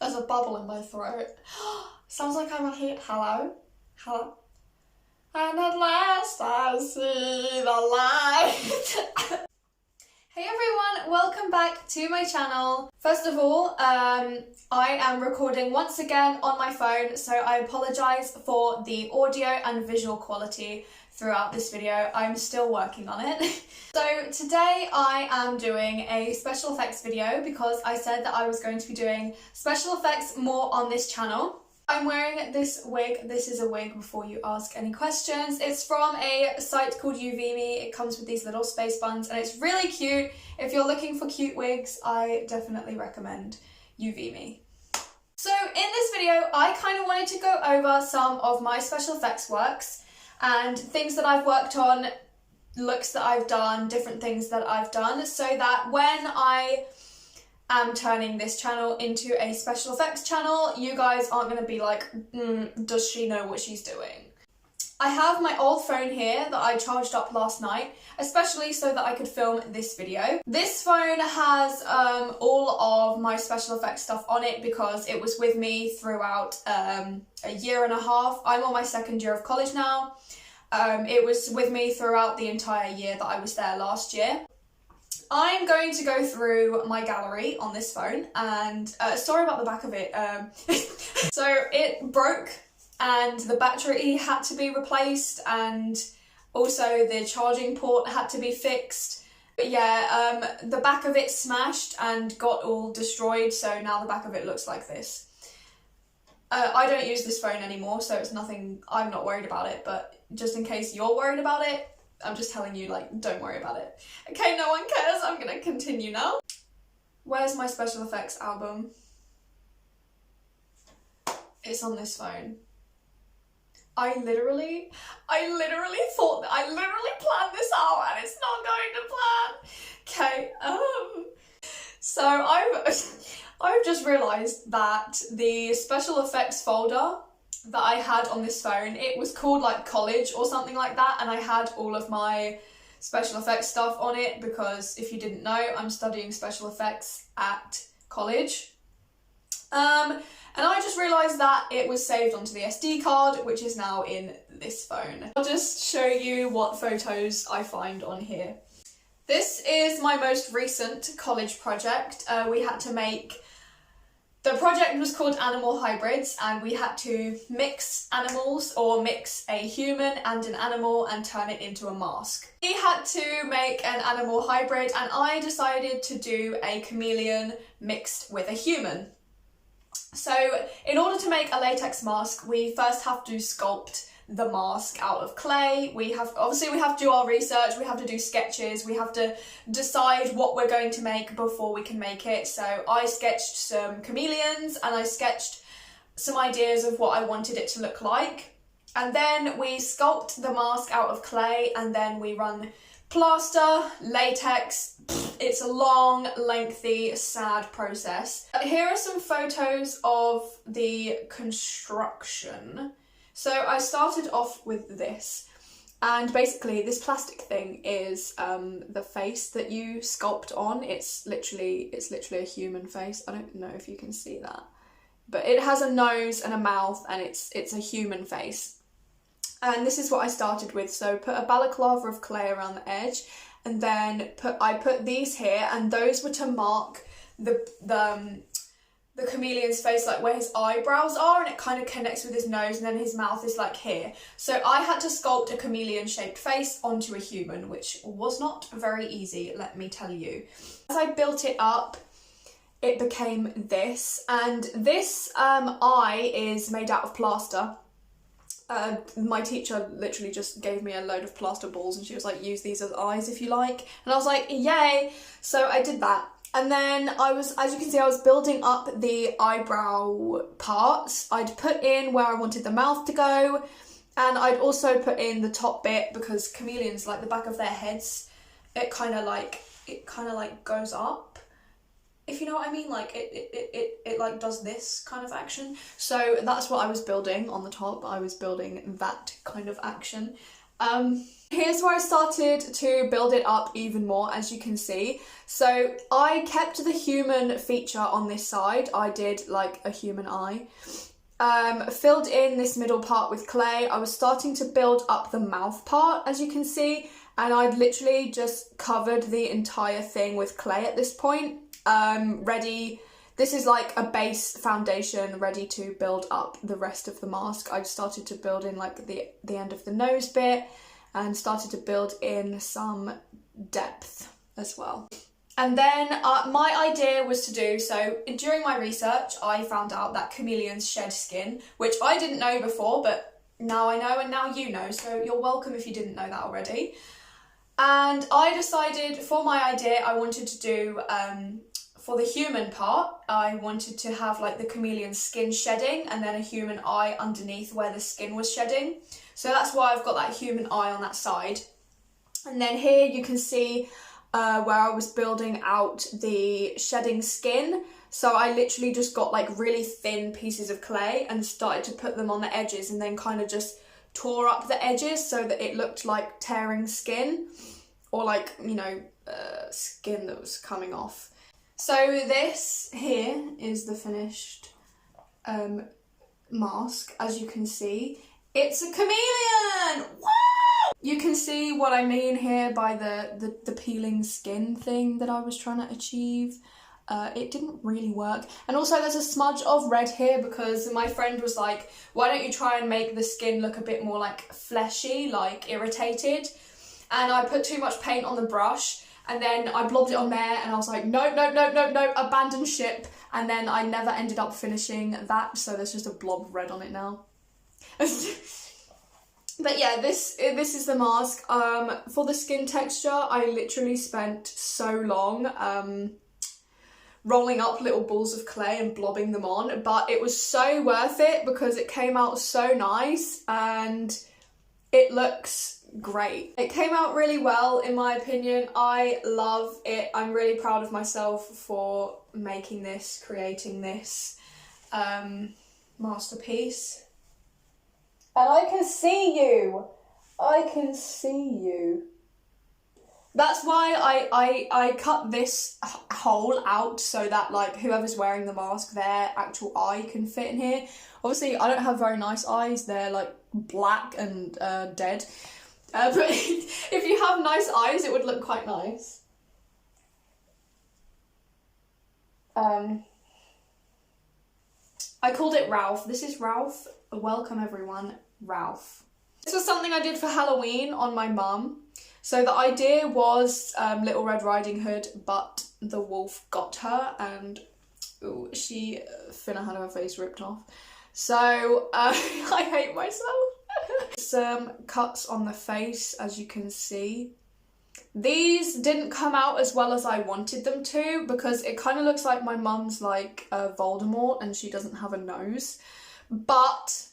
There's a bubble in my throat. Sounds like I'm here. Hello? Hello? And at last I see the light. Hey everyone, welcome back to my channel. First of all, I am recording once again on my phone, so I apologise for the audio and visual quality throughout this video. I'm still working on it. So today I am doing a special effects video because I said that I was going to be doing special effects more on this channel. I'm wearing this wig. This is a wig before you ask any questions. It's from a site called UVme. It comes with these little space buns and it's really cute. If you're looking for cute wigs, I definitely recommend UVme. So in this video, I kind of wanted to go over some of my special effects works and things that I've worked on, looks that I've done, different things that I've done, so that when I am turning this channel into a special effects channel, you guys aren't going to be like, does she know what she's doing? I have my old phone here that I charged up last night, especially so that I could film this video. This phone has all of my special effects stuff on it because it was with me throughout a year and a half. I'm on my second year of college now. It was with me throughout the entire year that I was there last year. I'm going to go through my gallery on this phone and sorry about the back of it. So it broke and the battery had to be replaced and also the charging port had to be fixed. But yeah, the back of it smashed and got all destroyed, so now the back of it looks like this. I don't use this phone anymore, so it's nothing, I'm not worried about it, but just in case you're worried about it, I'm just telling you, like, don't worry about it. Okay, no one cares, I'm gonna continue now. Where's my special effects album? It's on this phone. I literally thought that I literally planned this out and it's not going to plan. Okay, so I've just realised that the special effects folder that I had on this phone, it was called like college or something like that, and I had all of my special effects stuff on it because if you didn't know, I'm studying special effects at college. And I just realised that it was saved onto the SD card, which is now in this phone. I'll just show you what photos I find on here. This is my most recent college project. We had to make, the project was called Animal Hybrids, and we had to mix animals or mix a human and an animal and turn it into a mask. We had to make an animal hybrid and I decided to do a chameleon mixed with a human. So in order to make a latex mask, we first have to sculpt the mask out of clay. We have to do our research, we have to do sketches, we have to decide what we're going to make before we can make it. So I sketched some chameleons and I sketched some ideas of what I wanted it to look like. And then we sculpt the mask out of clay and then we run plaster, latex. It's a long, lengthy, sad process. Here are some photos of the construction. So I started off with this, and basically this plastic thing is the face that you sculpt on. It's literally a human face. I don't know if you can see that, but it has a nose and a mouth and it's a human face. And this is what I started with. So put a balaclava of clay around the edge, and then I put these here, and those were to mark the chameleon's face, like where his eyebrows are, and it kind of connects with his nose, and then his mouth is like here. So I had to sculpt a chameleon shaped face onto a human, which was not very easy, let me tell you. As I built it up, it became this, and this eye is made out of plaster. My teacher literally just gave me a load of plaster balls and she was like, use these as eyes if you like. And I was like, yay! So I did that. And then as you can see, I was building up the eyebrow parts. I'd put in where I wanted the mouth to go, and I'd also put in the top bit because chameleons, like the back of their heads, it kind of like goes up. If you know what I mean, like it like does this kind of action. So that's what I was building on the top. I was building that kind of action. Here's where I started to build it up even more, as you can see. So I kept the human feature on this side. I did like a human eye. Filled in this middle part with clay. I was starting to build up the mouth part, as you can see, and I'd literally just covered the entire thing with clay at this point. Ready. This is like a base foundation ready to build up the rest of the mask. I started to build in like the end of the nose bit and started to build in some depth as well. And then my idea was to do, so during my research, I found out that chameleons shed skin, which I didn't know before, but now I know and now you know, so you're welcome if you didn't know that already. And I decided for my idea, I wanted to do, for the human part, I wanted to have like the chameleon skin shedding and then a human eye underneath where the skin was shedding. So that's why I've got that human eye on that side. And then here you can see where I was building out the shedding skin. So I literally just got like really thin pieces of clay and started to put them on the edges and then kind of just tore up the edges so that it looked like tearing skin or like, you know, skin that was coming off. So this here is the finished mask, as you can see. It's a chameleon! Woo! You can see what I mean here by the peeling skin thing that I was trying to achieve. It didn't really work. And also there's a smudge of red here because my friend was like, why don't you try and make the skin look a bit more like fleshy, like irritated? And I put too much paint on the brush and then I blobbed it on there and I was like, no, abandon ship. And then I never ended up finishing that, so there's just a blob of red on it now. But yeah, this is the mask. For the skin texture, I literally spent so long rolling up little balls of clay and blobbing them on, but it was so worth it because it came out so nice and it looks great. It came out really well in my opinion. I love it. I'm really proud of myself for making this, creating this masterpiece. And I can see you. I can see you. That's why I cut this hole out so that like whoever's wearing the mask, their actual eye can fit in here. Obviously I don't have very nice eyes, they're like black and dead. But if you have nice eyes it would look quite nice. I called it Ralph. This is Ralph. Welcome everyone, Ralph. This was something I did for Halloween on my mum. So the idea was Little Red Riding Hood, but the wolf got her and she finna had her face ripped off. So I hate myself. Some cuts on the face, as you can see. These didn't come out as well as I wanted them to because it kind of looks like my mum's like Voldemort and she doesn't have a nose. But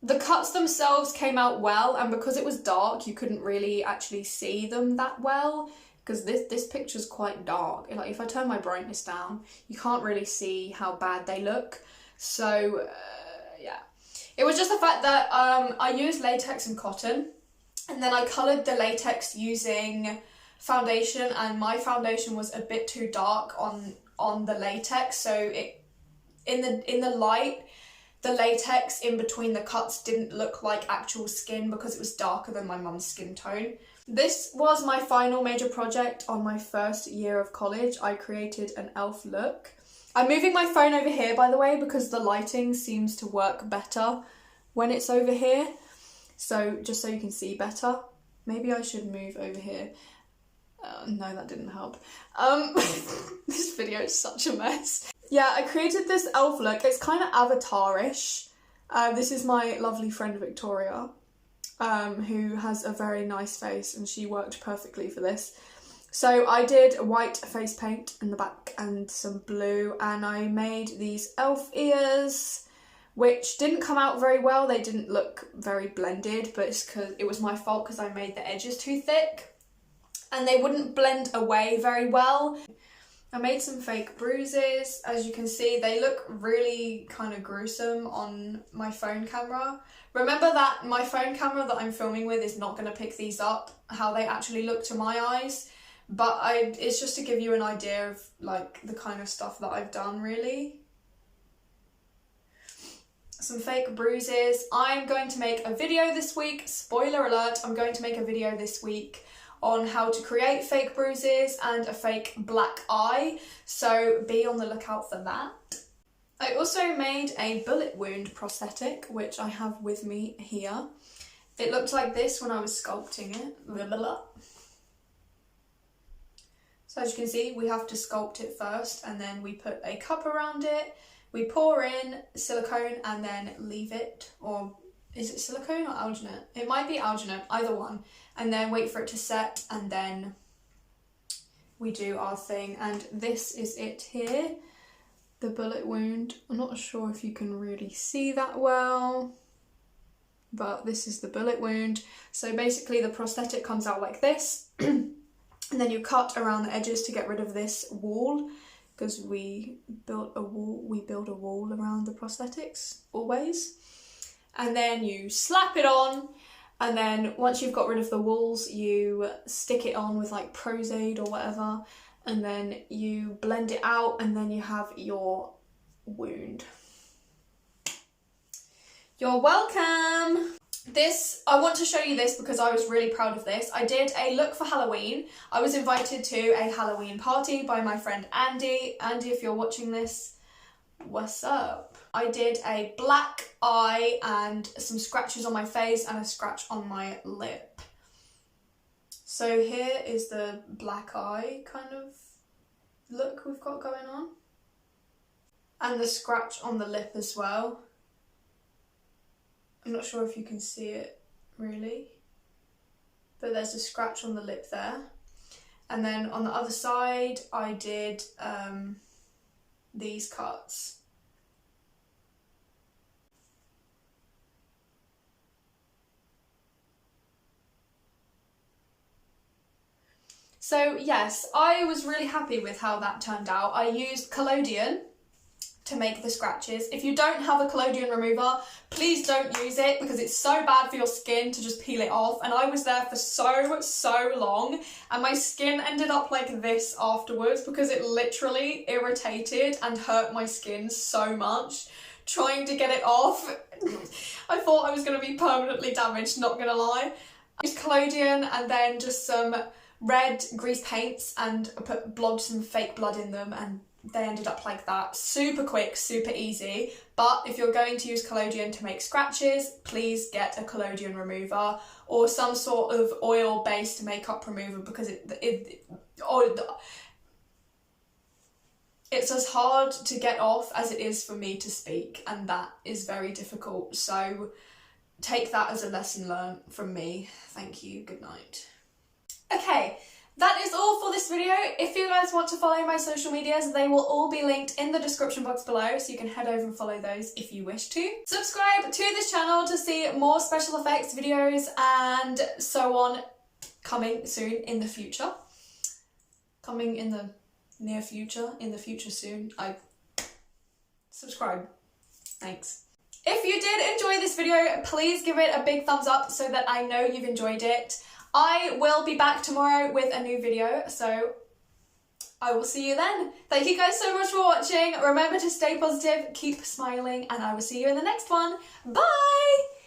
the cuts themselves came out well, and because it was dark you couldn't really actually see them that well because this picture's quite dark. Like if I turn my brightness down you can't really see how bad they look. So yeah, it was just the fact that I used latex and cotton and then I coloured the latex using foundation, and my foundation was a bit too dark on the latex, so it in the light the latex in between the cuts didn't look like actual skin because it was darker than my mum's skin tone. This was my final major project on my first year of college. I created an elf look. I'm moving my phone over here by the way because the lighting seems to work better when it's over here. So just so you can see better. Maybe I should move over here. No, that didn't help. This video is such a mess. Yeah, I created this elf look. It's kind of avatar-ish. This is my lovely friend Victoria, who has a very nice face and she worked perfectly for this. So I did white face paint in the back and some blue, and I made these elf ears, which didn't come out very well. They didn't look very blended, but it's because it was my fault because I made the edges too thick and they wouldn't blend away very well. I made some fake bruises. As you can see, they look really kind of gruesome on my phone camera. Remember that my phone camera that I'm filming with is not going to pick these up, how they actually look to my eyes. But it's just to give you an idea of like the kind of stuff that I've done, really. Some fake bruises. I'm going to make a video this week. Spoiler alert, I'm going to make a video this week on how to create fake bruises and a fake black eye, so be on the lookout for that. I also made a bullet wound prosthetic, which I have with me here. It looked like this when I was sculpting it. Blah, blah, blah. So as you can see, we have to sculpt it first, and then we put a cup around it, we pour in silicone and then leave it, or is it silicone or alginate? It might be alginate, either one. And then wait for it to set, and then we do our thing. And this is it here, the bullet wound. I'm not sure if you can really see that well, but this is the bullet wound. So basically the prosthetic comes out like this, and then you cut around the edges to get rid of this wall, because we build a wall around the prosthetics always. And then you slap it on, and then once you've got rid of the walls, you stick it on with like Prozaid or whatever, and then you blend it out, and then you have your wound. You're welcome! I want to show you this because I was really proud of this. I did a look for Halloween. I was invited to a Halloween party by my friend Andy. Andy, if you're watching this, what's up? I did a black eye and some scratches on my face and a scratch on my lip. So here is the black eye kind of look we've got going on. And the scratch on the lip as well. I'm not sure if you can see it really, but there's a scratch on the lip there. And then on the other side, I did these cuts. So yes, I was really happy with how that turned out. I used collodion to make the scratches. If you don't have a collodion remover, please don't use it because it's so bad for your skin to just peel it off. And I was there for so long, and my skin ended up like this afterwards because it literally irritated and hurt my skin so much trying to get it off. I thought I was going to be permanently damaged, not gonna lie. I used collodion and then just some red grease paints, and I blobbed some fake blood in them, and they ended up like that. Super quick, super easy. But if you're going to use collodion to make scratches, please get a collodion remover or some sort of oil-based makeup remover, because it's as hard to get off as it is for me to speak, and that is very difficult. So take that as a lesson learned from me. Thank you, good night. Okay, that is all for this video. If you guys want to follow my social medias, they will all be linked in the description box below, so you can head over and follow those if you wish to. Subscribe to this channel to see more special effects videos and so on, coming soon in the future. Coming in the near future, in the future soon. Subscribe. Thanks. If you did enjoy this video, please give it a big thumbs up so that I know you've enjoyed it. I will be back tomorrow with a new video, so I will see you then. Thank you guys so much for watching. Remember to stay positive, keep smiling, and I will see you in the next one. Bye!